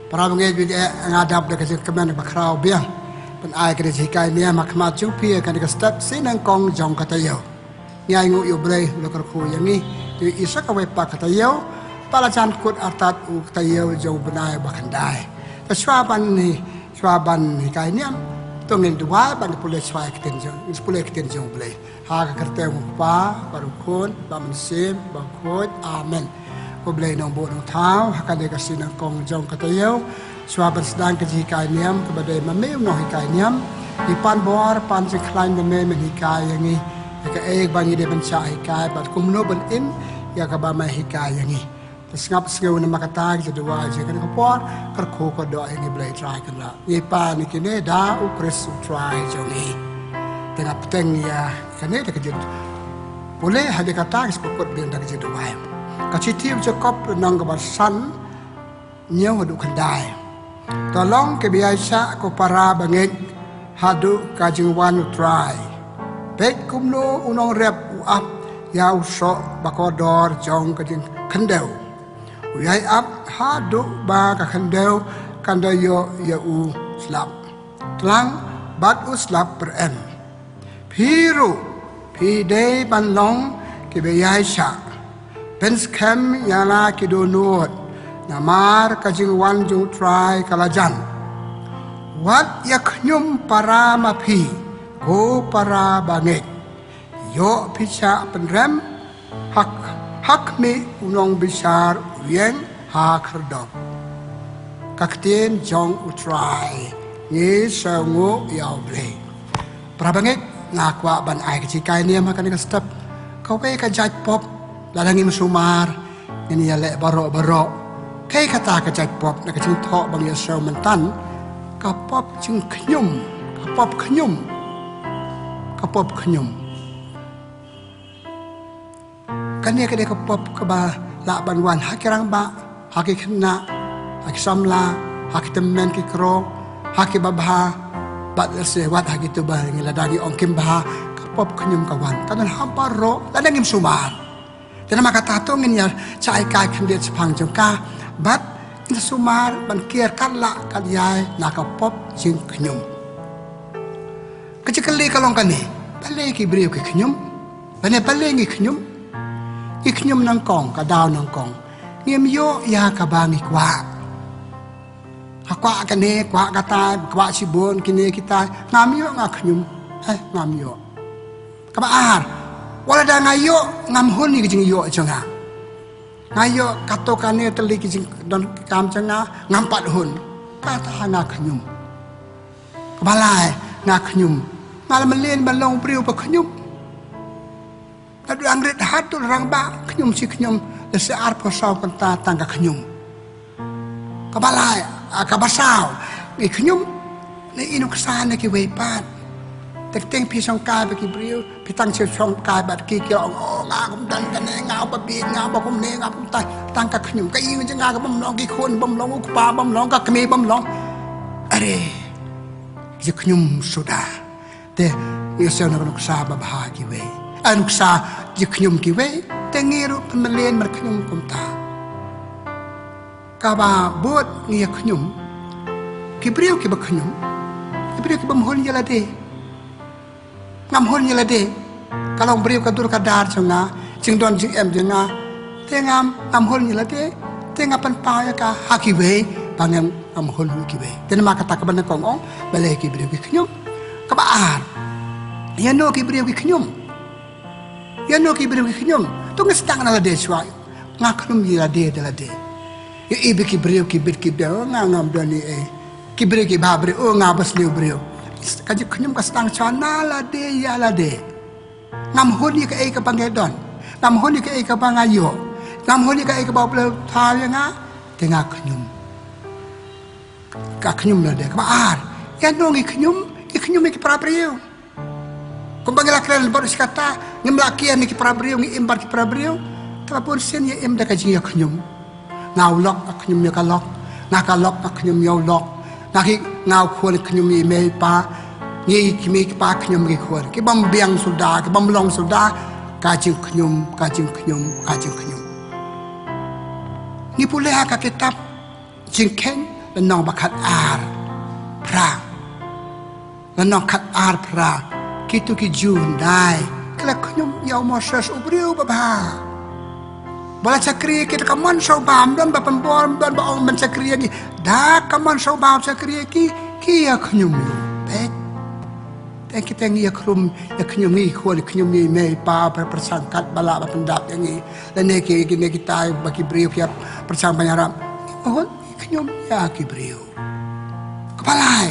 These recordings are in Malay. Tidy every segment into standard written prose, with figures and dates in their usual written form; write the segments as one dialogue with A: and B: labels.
A: para mengai bi ngadap de ke kemen bakrau biang pen ai ke ji kai nia makma chu pi kan ke step sinang kong jong kata yo nyai ngu yo bre lo kar khu yang ni isa ka wai pa kata yo pala chan kut atat u kata yo jong benai bakandai ta shwa ban ni kai niam tong nin dua ban pule shwa kiten jong ble ha ka karte mu pa paru khon ba man sim ba khot amen ko ble nong bo nong thao ha ka de ka sinang kong jong kata yo shwa ban sedang ke ji kai niam ke badai ma me no hi kai niam di pan bor pan se klain de me hi kai yang ni ka ek ban de ban cha hi kai bat kum no ban in ya ka ba ma hi kai yang ni sengap sengau nama kata kita dua aja kan kapor kerko ko doa ini boleh try kan lah ye pa ni kini dah ukres try jongi tengah peteng ya kan ni tak jadi boleh ada kata sepukut biar tak jadi dua kaciti cakap nang kebasan nyau hadu kendai tolong kebiasa ko para bangit hadu kajingwan try pek kumno unong rep uap ya usok bakodor jong kajing kendau Uyai ap hadu ba ka kandau kandayo ya u slap tlang bat u slap per em piru pi day ban long ke be yai sha pens kem yala ki do nuot namar ka jing wan jung try kalajan wat yak nyum para ma pi ko para banget yo picha penrem hak me unong besar yang ha kerdop kakten jong utrai ni sangu yau ble prabangek ngakwa ban ai ke cikai ni makan ke step kau kai ka jat pop lalangi sumar ni ya le baro kai kata ka jat pop na ka cing tho bang ya sau mentan ka pop cing knyum ka pop knyum kan ni ka de ka pop ka ba la banwan hakirang ba haki kena haki samla haki temen ki kro haki babha bat se wat haki tu ba ngila dagi ongkim ba kapop kenyum kawan kan hampa ro ladang im sumar dan maka tato ngin ya cai kai kendet sepang jongka bat in sumar ban kier kan la kan yai na kapop jing kenyum kecikali kalong kan ni bale ki brio ki kenyum bane bale ngi kenyum iknyum nang kong ka daw nang kong ngim yo ya ka bangi kwa hakwa ka ne kwa kata kwa sibon kini kita ngam yo ngaknyum ngam yo ka baar wala da ngayo ngam hun ni jing yo changa ngayo kato kane teli jing don kam changa ngam pat hun kata ngaknyum ka balai ngaknyum ngal melen balong priu pa knyum Adu angrit hatul rang ba kenyum si kenyum lese ar posau kenta tangga kenyum kabalai kabasau ni kenyum ni inu kesana ki weipat tek teng pi song kai ba ki briu pi tang che song kai ba ki ong nga kum dan kan nga ba bi nga ba kum ne nga kum tai tangga kenyum ka ing nga ka bam long ki khon bam long ku pa bam long ka kemi bam long are je kenyum sudah te yesau na sa ba bahagi we anuksa jiknyum kiwe tengiru pemelian merknyum kumta kaba buat ngia knyum kibriu kibaknyum kibriu kibamhon yalade ngamhon yalade kalau briu kadur kadar chunga jingdon jing em jenga tengam ngamhon yalade tengapan pa ya ka hakiwe pangam ngamhon kiwe den maka takaban kong ong bale kibriu knyum kabaar yano kibriu knyum Yano ki beri kinyum, tu ngestang na lade swai, ngaklum yi lade dalade. Ye ibe ki beri ki bit ki beri, ngam dani ki beri ki babri, ngabas liu beri. Kaji kinyum kastang chana lade ya lade. Ngam honi ka ka pangedon, ngam honi ka ka pangayo, ngam honi ka ka bawa thal nga, tengah kinyum. Ka kinyum lade, kabar. Yano ki kinyum ki prapriu. Kung pangilakran baru sikata ngimlakian ni kiprabriyo ngi imbar kiprabriyo tapon sen ye im da kajing yaknyum ngawlok aknyum yakalok nakalok aknyum yawlok naki ngaw khol aknyum ye me pa ngi kimi pa aknyum ngi khol ki bam biang suda ki bam long suda kajing knyum ni pule ha ka kitab jingken แล้วน้องบักขัดอาร์พระแล้วน้องขัดอาร์พระคิดตุกิจูนได้ก็แล้วขยมยาวมอสอุบริวบ้าบาลจักรีkita kaman saubam dan bapembor dan baong man cakri ni da kaman saubam cakri ki ya khnyum pekแต่kita ngi ya khrum ya khnyum ngi khol khnyum ngi me pa persangkat bala bapendap yang ni dan ne ki kita bagi beriu ya persang panyaram oh khnyum ya ki beriu kepalai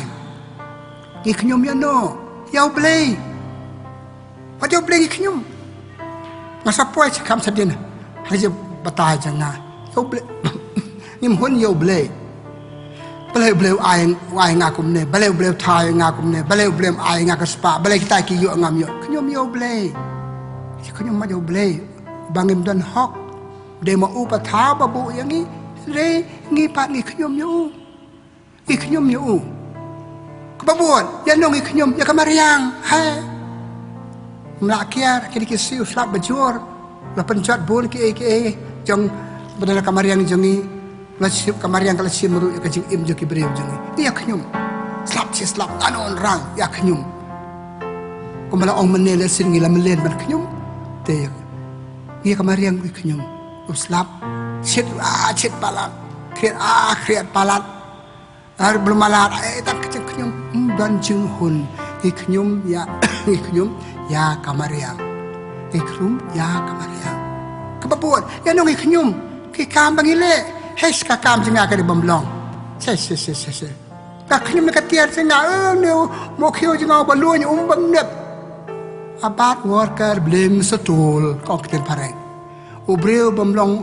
A: ni khnyum ya no ya blei pa jo blei khnyum masa poi kam sadin hanya batai jangan yo ble nim hun yo ble ble ai ngakum ne ble thai ngakum ne ble ai ngakaspa ble kita ki yo ngam yo knyom yo ble knyom ma yo ble bangim dan hok de ma upa tha babu yang ni re ngi pat ngi knyom yo kebabuan ya no ngi knyom ya kamariang ha mlakiar kini kisiu slap bajur la pencet bun ki jong badala kamariang jongi la sip kamariang kala simru ka jing im joki brew jongi ya khnyum slap anon rang ya khnyum kumala ong menele sin ngi la melen ban khnyum te ya kamariang ki khnyum slap chit palat kriat palat ar belum malat tak khnyum dan jing hun ki khnyum ya kamariang ikrum ya kamariang kebabuan ya nong iknyum ki kam bangile hes ka kam jinga ka bomblong se ka knyum ka tiar jinga ne mo khio jinga balun bang nep abat worker blame setul koktel pareng ubreu bomblong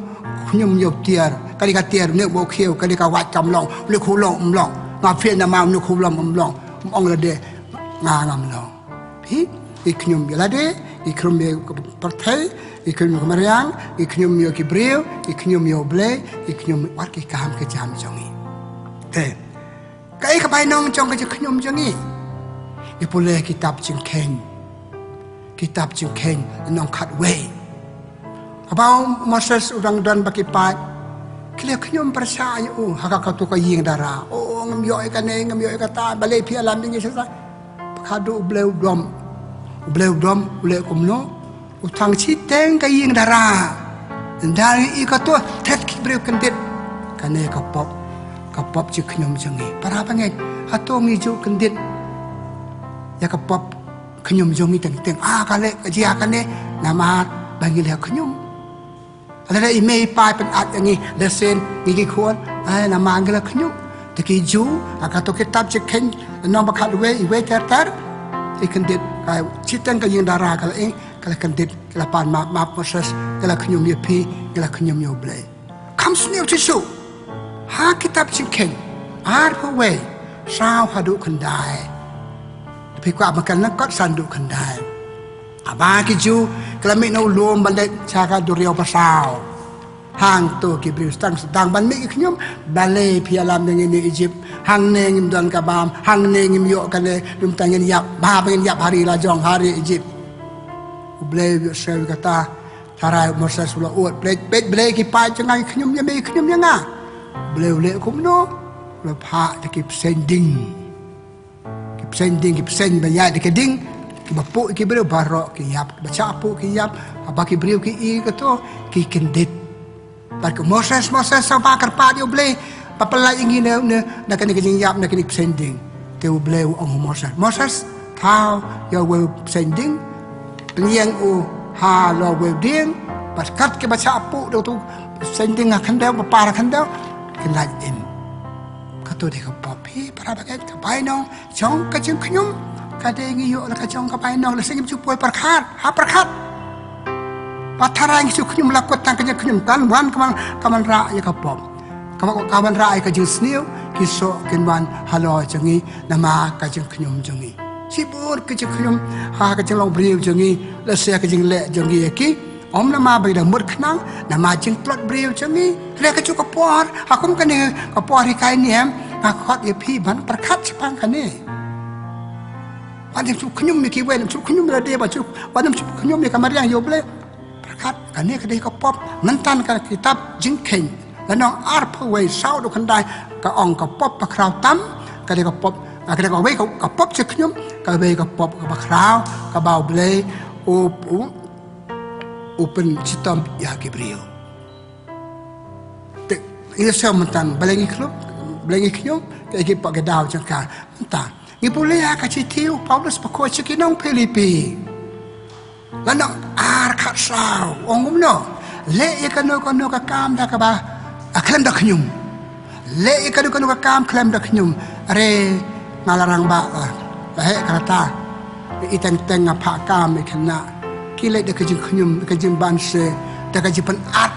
A: knyum yop tiar kali ka tiar ne mo khio kali ka wat kamlong le khulong umlong nga phien na ma ne khulong umlong ong la de nga ngamlong pi iknyum ya la de ikrum yo partai ikrum kamariang iknyum yo kibreu iknyum yo ble iknyum war ki kam ke jam jongi te kai ka bai nong jong ka knyum jongi ipule kitab jingken nong khat we abau Moses udang dan baki pat kile knyum persa yo haka ka tu ka ying dara ngam yo ka ta bale pi alam ni sa khadu ble dom ule kumno utang chiteng ka ying dara ndari ikato tet ki brew kendit kane kapop chi knyum jangi para pangai atongi ju kendit ya kapop knyum jongi teng kale ji akane nama bangil ha knyum ala ime pai pen at ngi lesen ngi khon nama angla knyum teki ju akato kitab chiken no bakhat we tar ikendit kai chiteng ka ying dara kala kendit kala pan ma proses kala knyum ye pi kala knyum yo ble kam snew tisu ha kitab chiken ar ho we sao hadu khandai pi kwa makan na kot sandu khandai aba ki ju kala mi no lom bande chaka durio pasao hang to ki bristang sedang ban mi knyum bale pi alam dengan Egypt hang nengim dan kabam hang nengim yo kane dum tangen yap ba pengen yap hari la jong hari Egypt ble sel kata cara Moses ula ut ble ki pa jangan knyum ya me knyum ya nga ble kumno la pha de ki sending ki send banyak de keding ki bapu ki bre barok ki yap baca apu ki yap apa ki bre ki i kato ki kendit Pak Moses sama karpa dia boleh papalai ingin nak kena kenyap nak kena sending dia boleh orang Moses tahu ya we sending pengiang ha lo we ding pas kat ke baca apu tu sending akan dah papar akan dah kena im kata dia papi para bagai kapai nong jong kacung kenyum kade ingi yo la kacung kapai nong la singim cupoi perkat Patarang su knyum lakot tang kanya knyum kan wan kaman ra ya kapom kaman ra ka jing snew kiso kinwan halo jangi nama ka jing knyum jangi sibur ka jing knyum ha ka jing long briu jangi la se ka jing le jangi ki om nama bai da mut khnang nama jing plot briu jangi le ka chu ka por ha kum ka ne ka por hi kai nem ka khot ye phi ban prakhat chpang ka ne wan chu knyum mi ki wen chu knyum la de ba chu wan chu knyum mi kamariang yo ble kat kane kadai ka pop nantan ka kitab jingken แล้วน้องอาร์พเวเศร้าดูคันได้ก็อ่องกับป๊อบปะคราวตั้มก็ได้กับป๊อบก็ได้กับเวกับป๊อบจะขยมก็เวกับป๊อบกับปะคราวก็เบาเบลยอุปนชิตอมยากิบริโอแต่ini saya mentan balengi klub balengi khnyom ke ki pak gedau jangka mentan ni boleh ka citiu Paulus pakoi cikinong Filipi lanang ar khat sao ongum no le ikano kono ka kam da ka ba aklam da khnyum le ikano kono ka kam klam da khnyum are ngalarang ba he kata itang teng ngapa kam me khna ki le da ka jing khnyum ka jing ban se da ka jipan at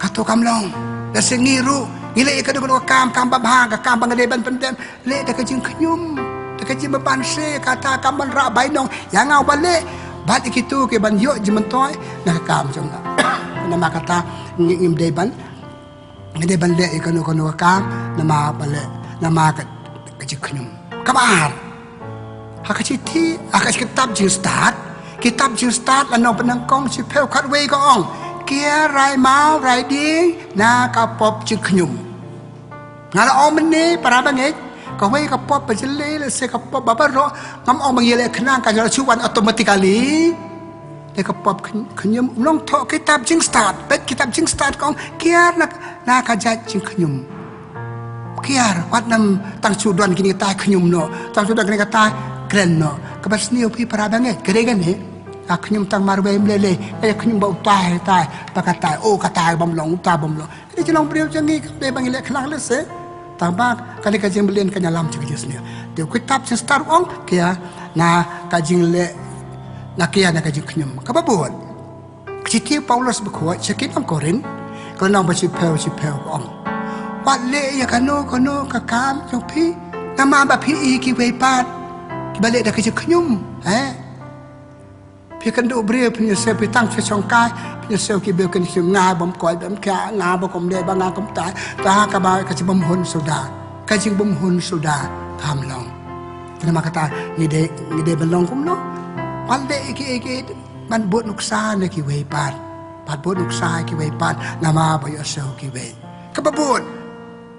A: kato kamlong da sengiru ile ikado kono kam babhang ka kam bangade ban pentem le da ka jing khnyum da ka jing ban se kata kam ban ra bai nong yang ngau bale bat ikitu ke ban yo jimentoy na kam jong nama kata ngim deban deban le ikano kono kam nama bale nama ka jing khnyum kabar hakachiti akash kitab jing start la no penang kong si pheu khat we ko ong kia rai mau rai ding na ka pop chi khnyum ngala om ni para bangai ka we ka pop pa jele le se ka pop ba ro ngam ong bang yele khna ka jala chuan automatically le ka pop khnyum long tho kitab jing start bet kitab jing start kong kia na ka ja jing khnyum kia wat nam tang chu don kini ta khnyum no tang chu don kini ka ta kren no ka bas ni pi para bangai kere gan he khnyum tang marwe mlele ay khnyum ba tai pakatai o katai bom long ta bom long ni jelong brio jangi de bangile khlang le se tamba kali ka jing belen kanya lam chik jes ne de kitab se star ong kia na ka jing le na kia na ka jing khnyum ka ba bon chiti Paulus ba ko chikin ang korin ko nang ba chi peu ong wat le ya kano ka kam jong pi na ma ba pi ki we pat ki ba le da ka jing khnyumพี่กันดูเบรียพี่เซลพี่ตั้งช่องกายพี่เซลกี่เบลกันชื่องาบ่มก่อยบ่มแค่งาบ่กมเดบ่งากมตายตากะบากะจิบ่มหุนสุดากะจิบ่มหุนสุดาคำลองแต่มาkata ni de ban long kum no pal de iki ban bot nuksa ne ki we pat bot nuksa ki we pat nama ba yo sel ki we ka ba bot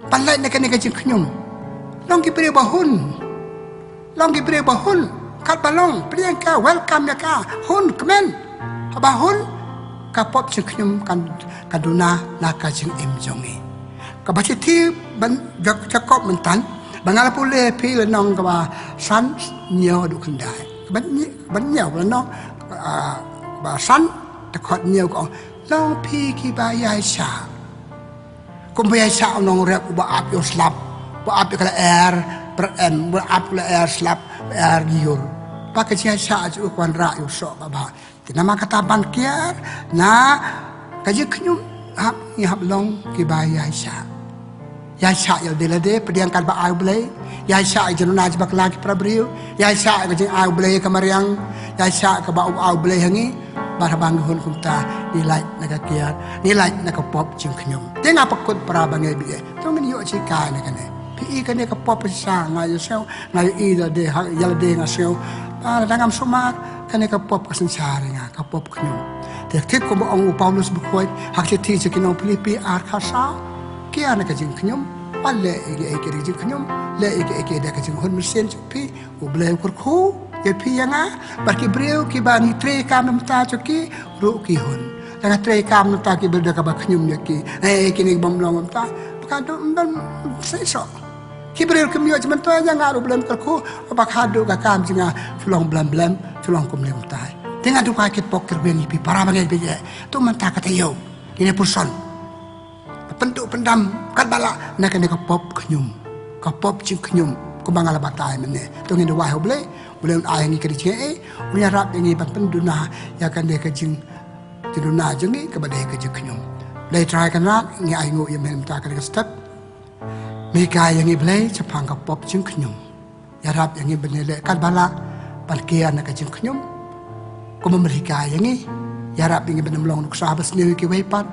A: pal lai ne ka jing khnyum long ki bre ba hun kat balong priyanka welcome ya ka hun kemen haba hun ka pop chiknyum kan kaduna na ka jing im jongi ka bachi thi ban jakob mentan bangal pule pi le nong ka ba san nyo du khandai ban nyo la no ba san ta khot nyo ko long pi ki ba yai sha kum ba yai sha nong rep ba ap yo slap ba ap ka air per en ba ap la air slap air yur pakai siasa ju kwan ra yu so ba nama kata ban kiar na kaji khnyum hap long ki ba ya sha ya de la de pediang kan ba au blai ya sha jenu na jbak la ki prabriu ya sha ka jing au blai ka mariang ya sha ka ba au blai hangi ba bang hun kum ta ni lai na ka kiar ni lai na ka pop jing khnyum te nga pakut pra bangai bi to ngin yo chi ka na kan pi ka ne ka pop sa ngai yo sel ngai I de ha ya de nga sel dangam somak kane ka pop ka sansara nga ka pop khnyum te thik ko ong Paulus bu khoi hak che thi chikinong Filipi ar kha sa kia na ka jing khnyum palle ege jing khnyum le ege da ka jing hon misen pi u ble kur khu ye pi nga bar ki breu ki ba ni tre kam nam ta choki ru ki hon da tre kam nam ta ki ber da ka ba khnyum ya ki ki ni bom long nam ta ka do ban sai so Kibril kemio cuman tu aja ngaru belum terku apa kado kakam jinga fulong belum fulong kum lem tai tengah tu kakit poker bengi pi para bangai beje tu mentah kata yo ini person penduk pendam kat bala nak ni pop khnyum ka pop jing khnyum ko bangala batai mene tu ngi do wah boleh ai ngi kedi che punya rap ngi ban penduna ya kan de ka jing tiduna jengi ka badai ka jing khnyum lai try kan rat ngi ai ngo yem ta ka stepมีกายอย่างนี้เลยจะพังกับปอบจึงขยมอย่ารับอย่างนี้เป็นเลยกันบาละปันเกียร์นักจึงขยมก็มันมีกายอย่างนี้อย่ารับอย่างนี้เป็นน้ำลงนุกสาบสนิวกิเวปัด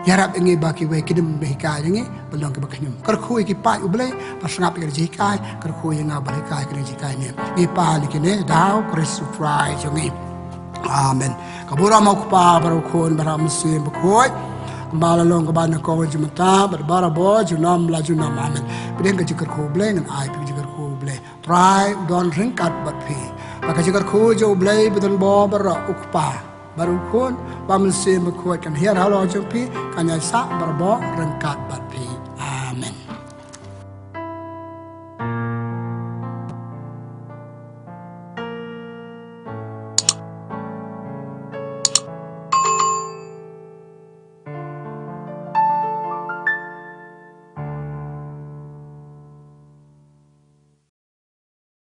A: อย่ารับอย่างนี้บากิเวกิดมันมีกายอย่างนี้เป็นลงกับขยมกระคุยกิป้ายอุบเลยภาษาเป็นจีกายกระคุยยังเอาบริกายกันจีกายเนี่ยมีป้าลิกินเนี่ยดาวคริสต์ไฟอย่างนี้อาเมนกับบุรามาคุปาบารุคนบารามสิบุคอย malalong ka ba na ko jumata bara bo junam la junam amen bideng ka jikar ko ble ngan ai pi jikar ko ble try don ringkat bat pi ka jikar ko jo ble bidon bo bara ukpa baru kun ba men se me ko kan her halo jo pi kan ya sa bara bo ringkat bat